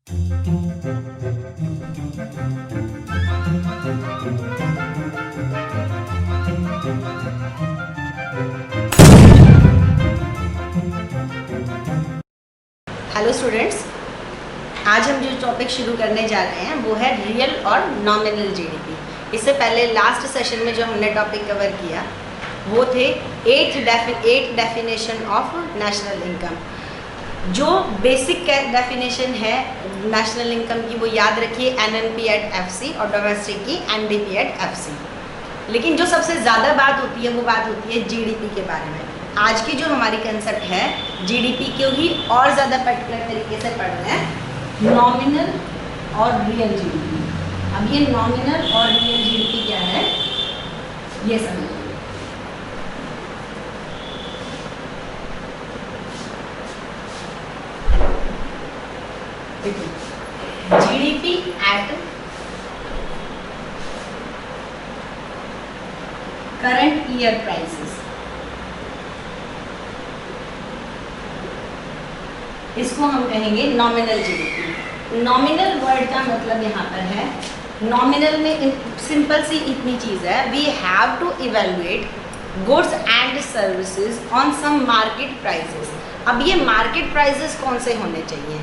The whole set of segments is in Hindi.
हेलो स्टूडेंट्स, आज हम जो टॉपिक शुरू करने जा रहे हैं वो है रियल और नॉमिनल जीडीपी। इससे पहले लास्ट सेशन में जो हमने टॉपिक कवर किया वो थे 8 डेफिनेशन ऑफ नेशनल इनकम। जो बेसिक डेफिनेशन है नेशनल इनकम की वो याद रखिए, एनएनपी एट एफसी, और डोमेस्टिक की एनडीपी एट एफसी। लेकिन जो सबसे ज़्यादा बात होती है वो बात होती है जीडीपी के बारे में। आज की जो हमारी कंसेप्ट है जीडीपी को ही और ज़्यादा पर्टिकुलर तरीके से पढ़ना है, नॉमिनल और रियल जीडीपी। अब ये नॉमिनल और रियल जीडीपी क्या है ये समझिए। GDP at current year prices, इसको हम कहेंगे नॉमिनल जीडीपी। नॉमिनल वर्ड का मतलब यहाँ पर है, नॉमिनल में सिंपल सी इतनी चीज़ है, we have to evaluate goods and services on some market prices. अब ये मार्केट प्राइसेस कौन से होने चाहिए,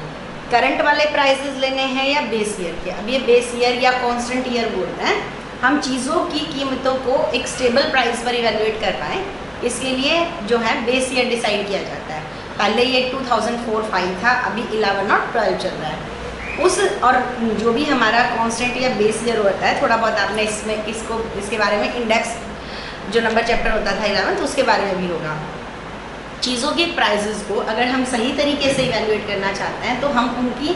करंट वाले प्राइसेस लेने हैं या बेस ईयर के। अब ये बेस ईयर या कांस्टेंट ईयर बोलते हैं। हम चीज़ों की कीमतों को एक स्टेबल प्राइस पर इवेलुएट कर पाएँ, इसके लिए जो है बेस ईयर डिसाइड किया जाता है। पहले ये 2004-05 था, अभी 11 और 12 चल रहा है। उस और जो भी हमारा कांस्टेंट या बेस ईयर होता है, थोड़ा बहुत आपने इसके बारे में इंडेक्स जो नंबर चैप्टर होता था 11 उसके बारे में भी होगा। चीज़ों के प्राइसेस को अगर हम सही तरीके से इवेलुएट करना चाहते हैं तो हम उनकी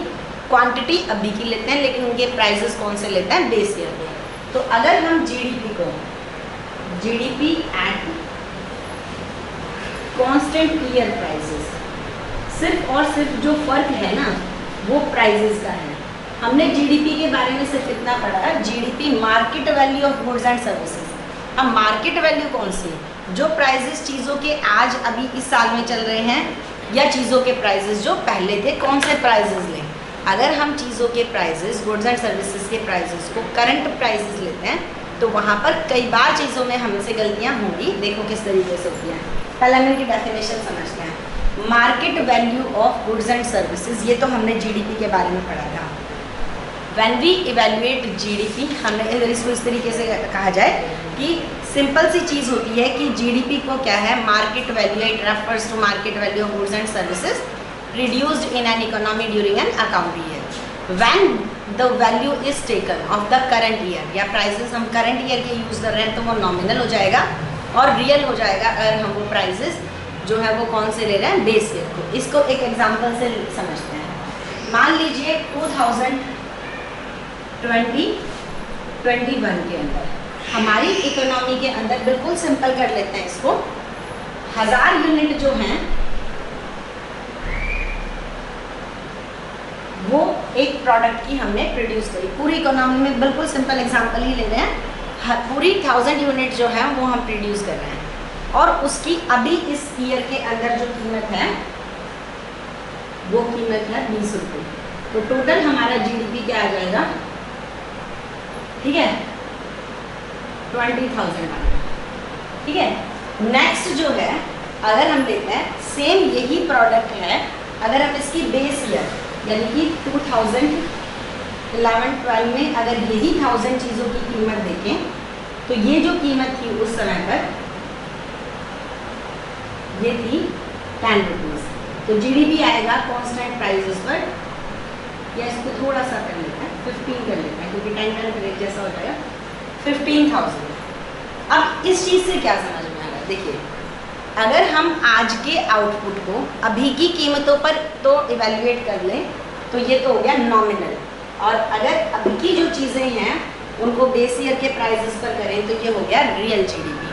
क्वांटिटी अभी की लेते हैं, लेकिन उनके प्राइसेस कौन से लेते हैं, बेस ईयर में। तो अगर हम जीडीपी को GDP at constant year prices, सिर्फ और सिर्फ जो फर्क है ना वो प्राइसेस का है। हमने जीडीपी के बारे में सिर्फ इतना पढ़ा, GDP market value of goods and services. अब मार्केट वैल्यू कौन सी, जो प्राइसेस चीज़ों के आज अभी इस साल में चल रहे हैं, या चीज़ों के प्राइसेस जो पहले थे, कौन से प्राइसेस लें। अगर हम चीज़ों के प्राइसेस, गुड्स एंड सर्विसेज के प्राइसेस को करंट प्राइसेस लेते हैं तो वहाँ पर कई बार चीज़ों में हमसे गलतियाँ होंगी। देखो किस तरीके से होती हैं। पहले हम इनकी डेफिनेशन समझते हैं। Market value of goods and services, ये तो हमने जीडीपी के बारे में पढ़ा था। व्हेन वी इवेल्युएट जीडीपी, हमने इसको इस तरीके से कहा जाए कि सिंपल सी चीज़ होती है कि जीडीपी को क्या है, market value, it refers to market value of goods and services reduced in an economy during an account year. When the value is taken of the current year, या प्राइसेस हम करंट ईयर के यूज़ कर रहे हैं तो वो नॉमिनल हो जाएगा, और रियल हो जाएगा अगर हम वो प्राइसेस जो है वो कौन से ले रहे हैं, बेस ईयर को। इसको एक एग्जांपल से समझते हैं। मान लीजिए 2020-21 के अंदर हमारी इकोनॉमी के अंदर, बिल्कुल सिंपल कर लेते हैं इसको, 1000 यूनिट जो हैं वो एक प्रोडक्ट की हमने प्रोड्यूस करी पूरी इकोनॉमी में। बिल्कुल सिंपल एग्जांपल ही ले रहे हैं, पूरी 1000 यूनिट जो है वो हम प्रोड्यूस कर रहे हैं, और उसकी अभी इस ईयर के अंदर जो कीमत है वो कीमत है 20 रुपये। तो टोटल हमारा जीडीपी क्या आ जाएगा, ठीक है, 20,000। ठीक है। नेक्स्ट जो है, अगर हम लेते हैं सेम यही प्रोडक्ट है, अगर हम इसकी बेस ईयर यानी कि 2011-12 में अगर यही 1000 चीज़ों की कीमत देखें तो ये जो कीमत थी उस समय पर ये थी 10 रुपीज़। तो जीडीपी आएगा कांस्टेंट प्राइसेस पर, या इसको थोड़ा सा कर लेते हैं, 15 कर लेते हैं, क्योंकि 10 का रेट जैसा हो जाएगा 15,000। अब इस चीज़ से क्या समझ में आ रहा है, देखिए, अगर हम आज के आउटपुट को अभी की कीमतों पर तो इवेल्युएट कर लें तो ये तो हो गया नॉमिनल, और अगर अभी की जो चीज़ें हैं उनको बेस ईयर के प्राइसेस पर करें तो ये हो गया रियल जीडीपी।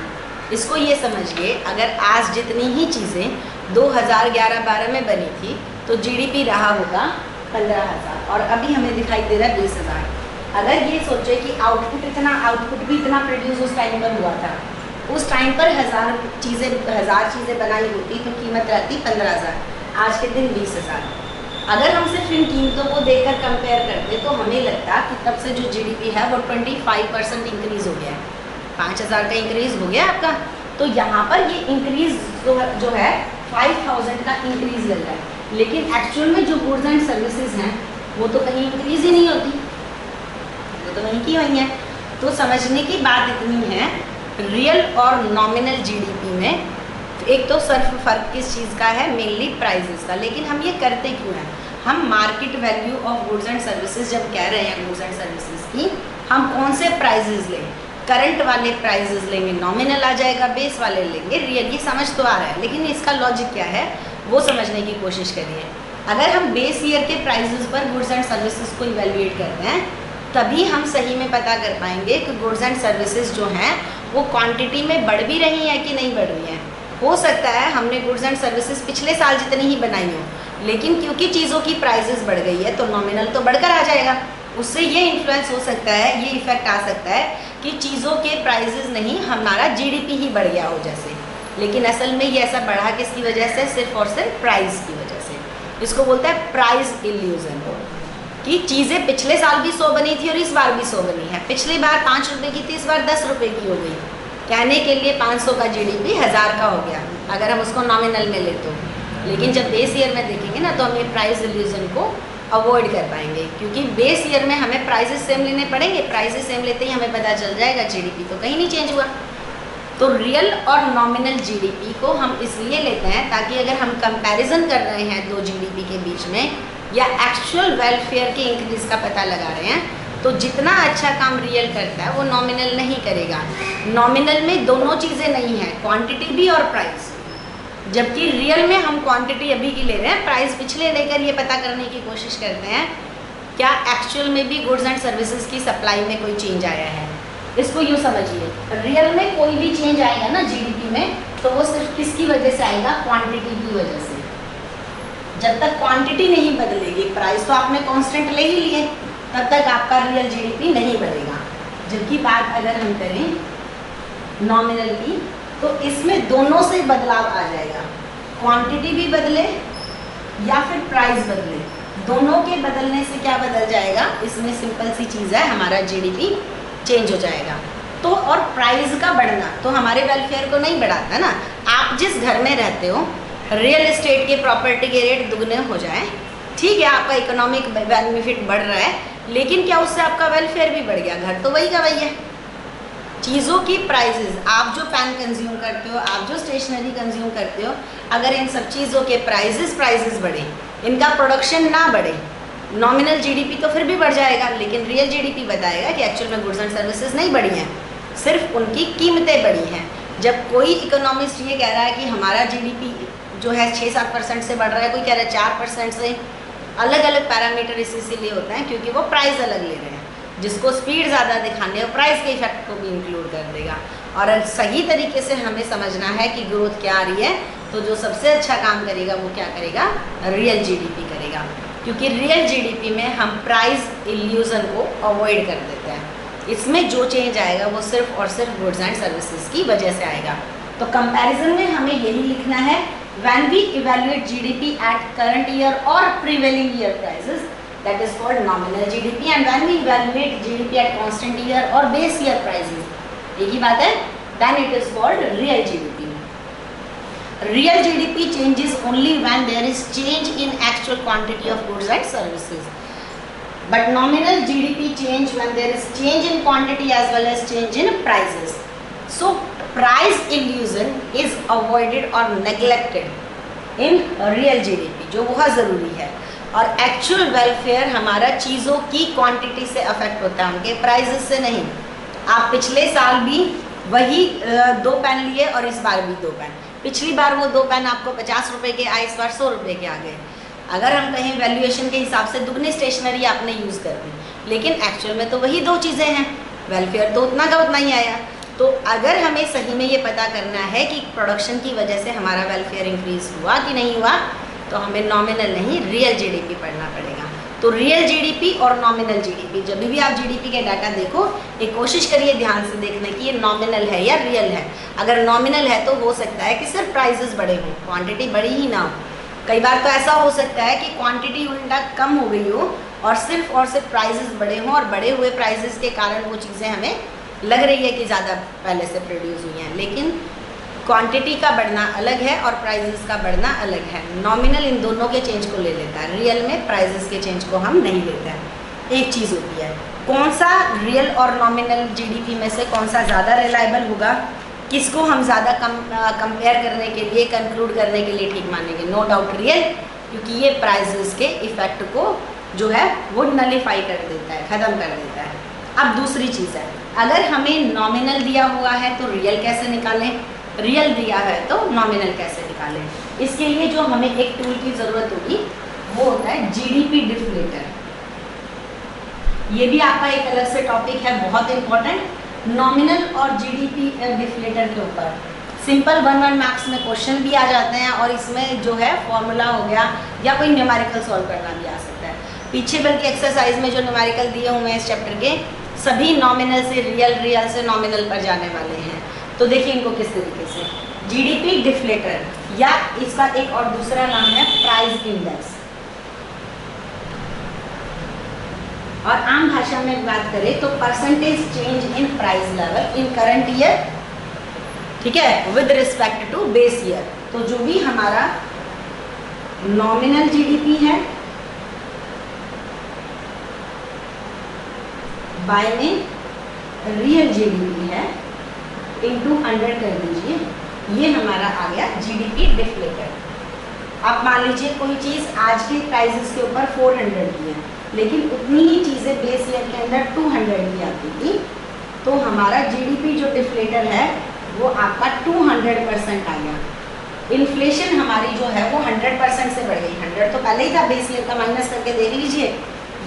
इसको ये समझिए, अगर आज जितनी ही चीज़ें 2011-12 में बनी थी तो जीडीपी रहा होगा 15,000, और अभी हमें दिखाई दे रहा है 20,000। अगर ये सोचे कि आउटपुट भी इतना प्रोड्यूस उस टाइम पर हुआ था, उस टाइम पर 1000 चीज़ें बनाई होती तो कीमत रहती 15,000, आज के दिन 20,000। अगर हम सिर्फ इन कीमतों को देखकर कंपेयर करते तो हमें लगता कि तब से जो जीडीपी है वो 25% इंक्रीज़ हो गया है, 5,000 का इंक्रीज़ हो गया आपका। तो यहाँ पर ये इंक्रीज़ जो है 5,000 का इंक्रीज़ लग रहा है, लेकिन एक्चुअल में जो गुड्स एंड सर्विसेज हैं वो तो कहीं इंक्रीज़ ही नहीं होती, वो तो नहीं की हुई है। तो समझने की बात इतनी है, रियल और नॉमिनल जीडीपी में एक तो सिर्फ फ़र्क किस चीज़ का है, मेनली प्राइजेस का। लेकिन हम ये करते क्यों हैं? हम market value of goods and services जब कह रहे हैं गुड्स एंड सर्विसेज की, हम कौन से प्राइजेस लें? करंट वाले प्राइजेस लेंगे, नॉमिनल आ जाएगा, बेस वाले लेंगे रियल। ये समझ तो आ रहा है, लेकिन इसका लॉजिक क्या है वो समझने की कोशिश करिए। अगर हम बेस ईयर के प्राइजेस पर गुड्स एंड सर्विसेज को इवेल्युएट करते हैं तभी हम सही में पता कर पाएंगे कि गुड्स एंड सर्विसेज जो हैं वो क्वांटिटी में बढ़ भी रही हैं कि नहीं बढ़ रही हैं। हो सकता है हमने गुड्स एंड सर्विसेज पिछले साल जितनी ही बनाई हो, लेकिन क्योंकि चीज़ों की प्राइसेस बढ़ गई है तो नॉमिनल तो बढ़कर आ जाएगा। उससे ये इन्फ्लुएंस हो सकता है, ये इफेक्ट आ सकता है कि चीज़ों के प्राइसेस नहीं, हमारा जीडीपी ही बढ़ गया हो जैसे। लेकिन असल में ये ऐसा बढ़ा किसकी वजह से? सिर्फ और सिर्फ प्राइस की वजह से। इसको बोलते हैं प्राइस इल्यूजन, कि चीज़ें पिछले साल भी 100 बनी थी और इस बार भी 100 बनी है। पिछली बार 5 रुपये की थी, इस बार 10 रुपये की हो गई। कहने के लिए 500 का जीडीपी 1000 का हो गया अगर हम उसको नॉमिनल में ले तो। लेकिन जब बेस ईयर में देखेंगे ना तो हमें प्राइस इल्यूजन को अवॉइड कर पाएंगे, क्योंकि बेस ईयर में हमें प्राइसेस सेम लेने पड़ेंगे। प्राइसेस सेम लेते ही हमें पता चल जाएगा जीडीपी तो कहीं नहीं चेंज हुआ। तो रियल और नॉमिनल जीडीपी को हम इसलिए लेते हैं ताकि अगर हम कंपैरिजन कर रहे हैं दो जीडीपी के बीच में या एक्चुअल वेलफेयर के इंक्रीज का पता लगा रहे हैं तो जितना अच्छा काम रियल करता है वो नॉमिनल नहीं करेगा। नॉमिनल में दोनों चीज़ें नहीं हैं, क्वांटिटी भी और प्राइस। जबकि रियल में हम क्वांटिटी अभी की ले रहे हैं, प्राइस पिछले लेकर ये पता करने की कोशिश करते हैं क्या एक्चुअल में भी गुड्स एंड सर्विसेज की सप्लाई में कोई चेंज आया है। इसको यूँ समझिए, रियल में कोई भी चेंज आएगा ना जीडीपी में तो वो सिर्फ किसकी वजह से आएगा? क्वांटिटी की वजह से। जब तक क्वांटिटी नहीं बदलेगी, प्राइस तो आपने कांस्टेंट ले ही लिए, तब तक आपका रियल जीडीपी नहीं बढ़ेगा। जबकि बात अगर हम करें नॉमिनल की तो इसमें दोनों से बदलाव आ जाएगा, क्वांटिटी भी बदले या फिर प्राइस बदले। दोनों के बदलने से क्या बदल जाएगा? इसमें सिंपल सी चीज़ है, हमारा जीडीपी चेंज हो जाएगा। तो और प्राइस का बढ़ना तो हमारे वेलफेयर को नहीं बढ़ाता ना। आप जिस घर में रहते हो, रियल एस्टेट के प्रॉपर्टी के रेट दुगने हो जाए, ठीक है, आपका इकोनॉमिक बेनिफिट बढ़ रहा है, लेकिन क्या उससे आपका वेलफेयर भी बढ़ गया? घर तो वही का वही है। चीज़ों की प्राइसेस, आप जो पेन कंज्यूम करते हो, आप जो स्टेशनरी कंज्यूम करते हो, अगर इन सब चीज़ों के प्राइसेस बढ़े, इनका प्रोडक्शन ना बढ़े, नॉमिनल जीडीपी तो फिर भी बढ़ जाएगा, लेकिन रियल जीडीपी बताएगा कि एक्चुअल में गुड्स एंड सर्विसेज नहीं बढ़ी हैं, सिर्फ उनकी कीमतें बढ़ी हैं। जब कोई इकोनॉमिस्ट ये कह रहा है कि हमारा जीडीपी जो है 6-7% से बढ़ रहा है, कोई कह रहा है 4% से, अलग अलग पैरामीटर इसीलिए होता है क्योंकि वो प्राइस अलग ले रहे हैं। जिसको स्पीड ज़्यादा दिखाने और प्राइस के इफेक्ट को भी इंक्लूड कर देगा। और सही तरीके से हमें समझना है कि ग्रोथ क्या आ रही है, तो जो सबसे अच्छा काम करेगा वो क्या करेगा? रियल जीडीपी करेगा, क्योंकि रियल जीडीपी में हम प्राइस इल्यूजन को अवॉइड कर देते हैं। इसमें जो चेंज आएगा वो सिर्फ और सिर्फ गुड्स एंड सर्विसेज की वजह से आएगा। तो कंपैरिजन में हमें यही लिखना है, when we evaluate GDP at current year or prevailing year prices, that is called nominal GDP, and when we evaluate GDP at constant year or base year prices, एक ही बात है, then it is called real GDP. Real GDP changes only when there is change in actual quantity of goods and services. But nominal GDP change when there is change in quantity as well as change in prices. So price illusion is avoided or neglected in real GDP, जो बहुत ज़रूरी है। और एक्चुअल वेलफेयर हमारा चीज़ों की क्वांटिटी से अफेक्ट होता है, उनके प्राइसेस से नहीं। आप पिछले साल भी वही 2 पेन लिए और इस बार भी 2 पेन, पिछली बार वो 2 पेन आपको 50 रुपये के आए, इस बार 100 रुपये के आ गए। अगर हम कहें वैल्यूएशन के हिसाब से दुगनी स्टेशनरी आपने यूज़ कर दी, लेकिन एक्चुअल में तो वही 2 चीज़ें हैं, वेलफेयर तो उतना का उतना ही आया। तो अगर हमें सही में ये पता करना है कि प्रोडक्शन की वजह से हमारा वेलफेयर इंक्रीज हुआ कि नहीं हुआ, तो हमें नॉमिनल नहीं रियल जीडीपी पढ़ना पड़ेगा। तो रियल जीडीपी और नॉमिनल जीडीपी, जब भी आप जीडीपी के डाटा देखो, एक कोशिश करिए ध्यान से देखने की ये नॉमिनल है या रियल है। अगर नॉमिनल है तो हो सकता है कि सिर्फ प्राइसेस बढ़े हों, क्वांटिटी बढ़ी ही ना हो, कई बार तो ऐसा हो सकता है कि क्वांटिटी उल्टा कम हो गई हो और सिर्फ प्राइसेस बड़े हों, और बड़े हुए प्राइसेस के कारण वो चीज़ें हमें लग रही है कि ज़्यादा पहले से प्रोड्यूस हुई हैं, लेकिन क्वांटिटी का बढ़ना अलग है और प्राइसेस का बढ़ना अलग है। नॉमिनल इन दोनों के चेंज को ले लेता है, रियल में प्राइसेस के चेंज को हम नहीं लेते हैं। एक चीज़ होती है, कौन सा रियल और नॉमिनल जीडीपी में से कौन सा ज़्यादा रिलायबल होगा, किसको हम ज़्यादा कंपेयर करने के लिए, कंक्लूड करने के लिए ठीक मानेंगे? नो डाउट रियल, क्योंकि ये प्राइसेस के इफेक्ट को जो है वो नलीफाई कर देता है, ख़त्म कर देता है। अब दूसरी चीज़ है, अगर हमें नॉमिनल दिया हुआ है तो रियल कैसे निकालें, रियल दिया है तो नॉमिनल कैसे निकालें? इसके लिए जो हमें एक टूल की ज़रूरत होगी वो होता है जीडीपी डिफ्लेटर। ये भी आपका एक अलग से टॉपिक है, बहुत इंपॉर्टेंट, नॉमिनल और जीडीपी डिफ्लेटर के ऊपर। सिंपल 1-1 मार्क्स में क्वेश्चन भी आ जाते हैं और इसमें जो है फॉर्मूला हो गया या कोई न्यूमेरिकल सॉल्व करना भी आ सकता है। पीछे बल्कि एक्सरसाइज में जो न्यूमेरिकल दिए हुए हैं इस चैप्टर के, सभी नॉमिनल से रियल, रियल से नॉमिनल पर जाने वाले हैं। तो देखिए इनको किस तरीके से, जीडीपी डिफ्लेटर या इसका एक और दूसरा नाम है प्राइस इंडेक्स, और आम भाषा में बात करें तो percentage change in price level in current year, ठीक है, with respect to base year. तो जो भी हमारा नॉमिनल जीडीपी है बाय में रियल जीडीपी है इंटू 100 कर दीजिए, ये हमारा आ गया जीडीपी डिफ्लेटर। आप मान लीजिए कोई चीज़ आज के प्राइसेस के ऊपर 400 की है, लेकिन उतनी ही चीज़ें बेस ईयर के अंदर 200 की आती थी, तो हमारा जीडीपी जो डिफ्लेटर है वो आपका 200% आ गया। इन्फ्लेशन हमारी जो है वो 100% से बढ़ गई, 100 तो पहले ही था, बेस ईयर का माइनस करके देख लीजिए,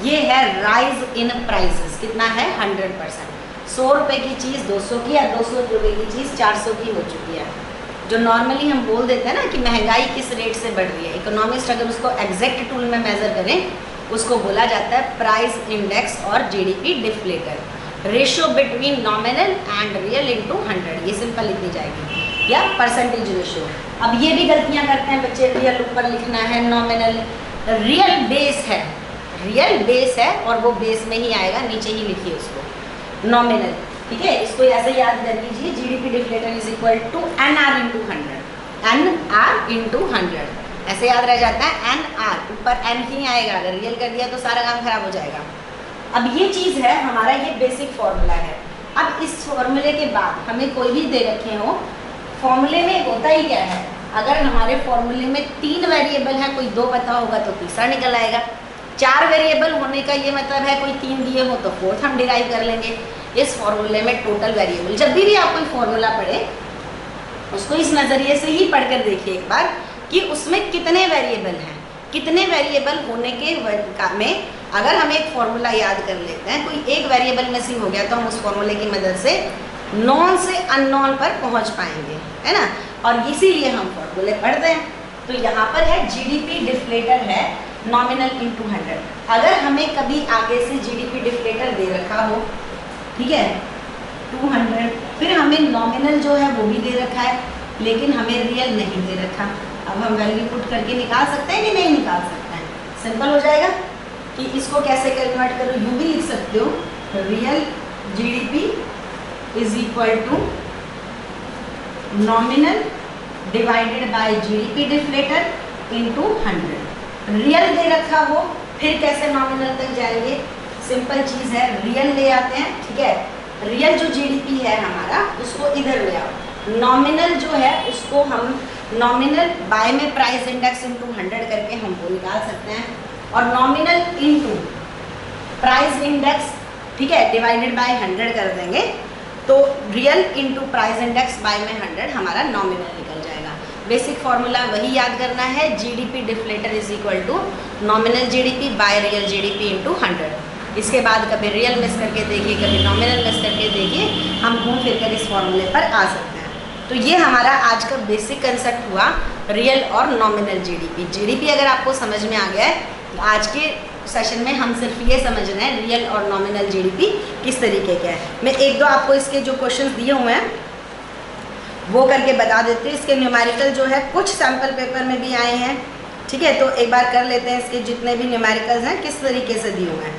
ये है राइज इन प्राइसेस, कितना है 100%। 100 रुपये की चीज़ 200 की या 200 रुपये की चीज़ 400 की हो चुकी है। जो नॉर्मली हम बोल देते हैं ना कि महंगाई किस रेट से बढ़ रही है, इकोनॉमिस्ट अगर उसको एग्जैक्ट टूल में मेजर करें उसको बोला जाता है प्राइस इंडेक्स और GDP deflator, ratio between nominal and real into 100, ये सिंपल लिखनी जाएगी, या परसेंटेज रेशियो। अब ये भी गलतियाँ करते हैं बच्चे, रियल ऊपर लिखना है, नॉमिनल, रियल बेस है, रियल बेस है और वो बेस में ही आएगा, नीचे ही लिखिए उसको नॉमिनल, ठीक है। इसको ऐसे याद कर लीजिए, GDP deflator is equal to NR into 100, NR into 100 ऐसे याद रह जाता है। एनआर ऊपर एन ही आएगा, अगर रियल कर दिया तो सारा काम खराब हो जाएगा। अब ये चीज़ है हमारा, ये बेसिक फॉर्मूला है। अब इस फॉर्मूले के बाद हमें कोई भी दे रखे हो, फॉर्मूले में होता ही क्या है, अगर हमारे फॉर्मूले में 3 वेरिएबल है, कोई 2 पता होगा तो तीसरा निकल आएगा। 4 वेरिएबल होने का ये मतलब है कोई 3 दिए हो तो 4th हम डिराइव कर लेंगे। इस फॉर्मूले में टोटल वेरिएबल, जब भी आप कोई फॉर्मूला पढ़े उसको इस नज़रिए से ही पढ़कर देखिए एक बार कि उसमें कितने वेरिएबल हैं, कितने वेरिएबल होने के में अगर हम एक फॉर्मूला याद कर लेते हैं, कोई एक वेरिएबल मिसिंग हो गया तो हम उस फॉर्मूले की मदद से नॉन से अननोन पर पहुंच पाएंगे, है ना, और इसीलिए हम फॉर्मूले पढ़ते हैं। तो यहाँ पर है जीडीपी डिफ्लेटर है नॉमिनल इंटू 100। अगर हमें कभी आगे से जीडीपी डिफ्लेटर दे रखा हो, ठीक है, 200, फिर हमें नॉमिनल जो है वो भी दे रखा है लेकिन हमें रियल नहीं दे रखा, अब हम वैल्यू पुट करके निकाल सकते हैं कि नहीं निकाल सकते हैं? सिंपल हो जाएगा कि इसको कैसे कैलकुलेट करो, यूँ भी लिख सकते हो, real GDP is equal to nominal divided by GDP deflator into 100। Real दे रखा हो फिर कैसे नॉमिनल तक जाएंगे? सिंपल चीज़ है, रियल ले आते हैं, ठीक है, रियल जो जीडीपी है हमारा उसको इधर ले आओ, नॉमिनल जो है उसको हम नॉमिनल बाय में प्राइस इंडेक्स इंटू 100 करके हम वो निकाल सकते हैं, और नॉमिनल इंटू प्राइस इंडेक्स, ठीक है, डिवाइडेड बाय 100 कर देंगे तो real into price index bye में 100 हमारा नॉमिनल निकल जाएगा। बेसिक फॉर्मूला वही याद करना है, GDP deflator is equal to nominal GDP by real GDP into 100। इसके बाद कभी रियल मिस करके देखिए, कभी नॉमिनल मिस करके देखिए, हम घूम फिर कर इस फॉर्मूले पर आ सकते हैं। तो ये हमारा आज का बेसिक कंसेप्ट हुआ, रियल और नॉमिनल जीडीपी। जीडीपी अगर आपको समझ में आ गया है, तो आज के सेशन में हम सिर्फ ये समझ रहे हैं रियल और नॉमिनल जीडीपी किस तरीके का है। मैं 1-2 आपको इसके जो क्वेश्चंस दिए हुए हैं वो करके बता देते हैं। इसके न्यूमेरिकल जो है कुछ सैम्पल पेपर में भी आए हैं, ठीक है, तो एक बार कर लेते हैं इसके जितने भी न्यूमेरिकल्स हैं किस तरीके से दिए हुए हैं।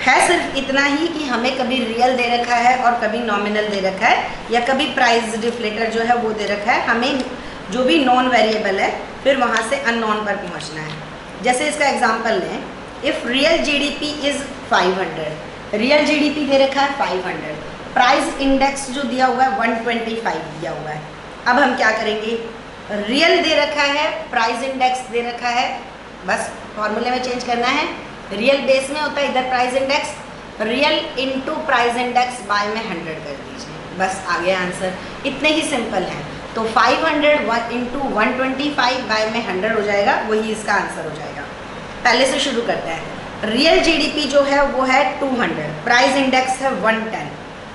है सिर्फ इतना ही कि हमें कभी रियल दे रखा है और कभी नॉमिनल दे रखा है, या कभी प्राइस डिफ्लेटर जो है वो दे रखा है। हमें जो भी नॉन वेरिएबल है फिर वहाँ से अननोन पर पहुँचना है। जैसे इसका एग्जांपल लें, if real GDP is 500, real GDP दे रखा है 500, प्राइस इंडेक्स जो दिया हुआ है 125 दिया हुआ है। अब हम क्या करेंगे, रियल दे रखा है, प्राइस इंडेक्स दे रखा है, बस फॉर्मूले में चेंज करना है। रियल बेस में होता है इधर price index, real into price index bye में 100 कर दीजिए, बस आ गया आंसर। इतने ही सिंपल है। तो 500 इंटू 125 बाय में 100 हो जाएगा, वही इसका आंसर हो जाएगा। पहले से शुरू करते हैं। रियल जीडीपी जो है वो है 200, प्राइस इंडेक्स है 110।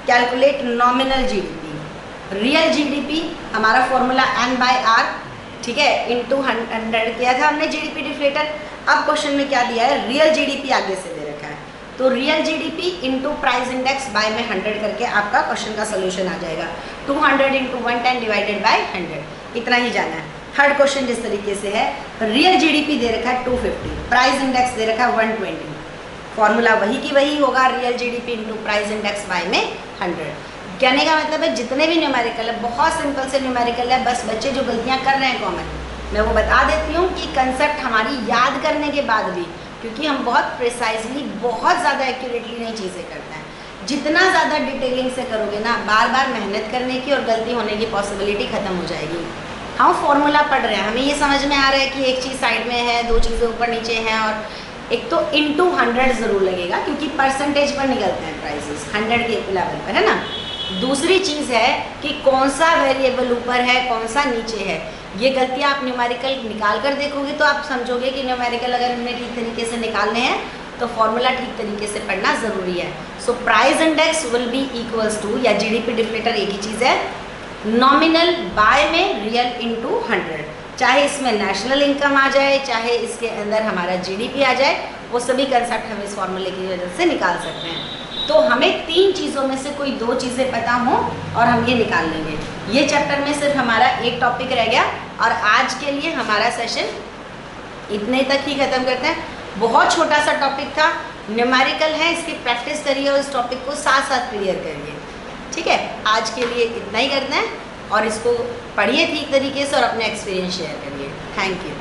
Calculate nominal GDP. Real GDP हमारा फॉर्मूला N/R, ठीक है, इंटू 100 किया था हमने जीडीपी डिफ्लेटर। अब क्वेश्चन में क्या दिया है, रियल जीडीपी आगे से दे रखा है, तो real GDP into price index bye में 100 करके आपका क्वेश्चन का सोल्यूशन आ जाएगा। 200 इंटू 110 डिवाइडेड बाय 100, इतना ही जाना है। थर्ड क्वेश्चन जिस तरीके से है, रियल जीडीपी दे रखा है 250, प्राइस इंडेक्स दे रखा है 120, फॉर्मूला वही की वही होगा, real GDP into price index bye में 100। कहने का मतलब है जितने भी न्यूमेरिकल है बहुत सिंपल से न्यूमेरिकल है, बस बच्चे जो गलतियाँ कर रहे हैं कॉमन, मैं वो बता देती हूँ कि कंसेप्ट हमारी याद करने के बाद भी, क्योंकि हम बहुत प्रिसाइजली बहुत ज़्यादा एक्यूरेटली नहीं चीज़ें करते हैं, जितना ज़्यादा डिटेलिंग से करोगे ना, बार बार मेहनत करने की और गलती होने की पॉसिबिलिटी ख़त्म हो जाएगी। हम फॉर्मूला पढ़ रहे हैं, हमें ये समझ में आ रहा है कि एक चीज़ साइड में है, दो चीज़ें ऊपर नीचे हैं, और एक तो इंटू 100 ज़रूर लगेगा क्योंकि परसेंटेज पर निकलते हैं प्राइसेस 100 के लेवल पर, है ना। दूसरी चीज़ है कि कौन सा वेरिएबल ऊपर है कौन सा नीचे है, ये गलतियाँ आप न्यूमेरिकल निकाल कर देखोगे तो आप समझोगे कि न्यूमेरिकल अगर हमने ठीक तरीके से निकालने हैं तो फॉर्मूला ठीक तरीके से पढ़ना ज़रूरी है। So price index will be equals to, या जीडीपी डिफ्लेटर एक ही चीज़ है, नॉमिनल बाय में रियल इंटू 100। चाहे इसमें नेशनल इनकम आ जाए, चाहे इसके अंदर हमारा जीडीपी आ जाए, वो सभी कंसेप्ट हम इस फॉर्मूले की वजह से निकाल सकते हैं। तो हमें तीन चीज़ों में से कोई दो चीज़ें पता हों और हम ये निकाल लेंगे। ये चैप्टर में सिर्फ हमारा एक टॉपिक रह गया और आज के लिए हमारा सेशन इतने तक ही ख़त्म करते हैं। बहुत छोटा सा टॉपिक था, न्यूमेरिकल है, इसकी प्रैक्टिस करिए और इस टॉपिक को साथ साथ क्लियर करिए, ठीक है। आज के लिए इतना ही करते हैं और इसको पढ़िए ठीक तरीके से और अपने एक्सपीरियंस शेयर करिए। Thank you.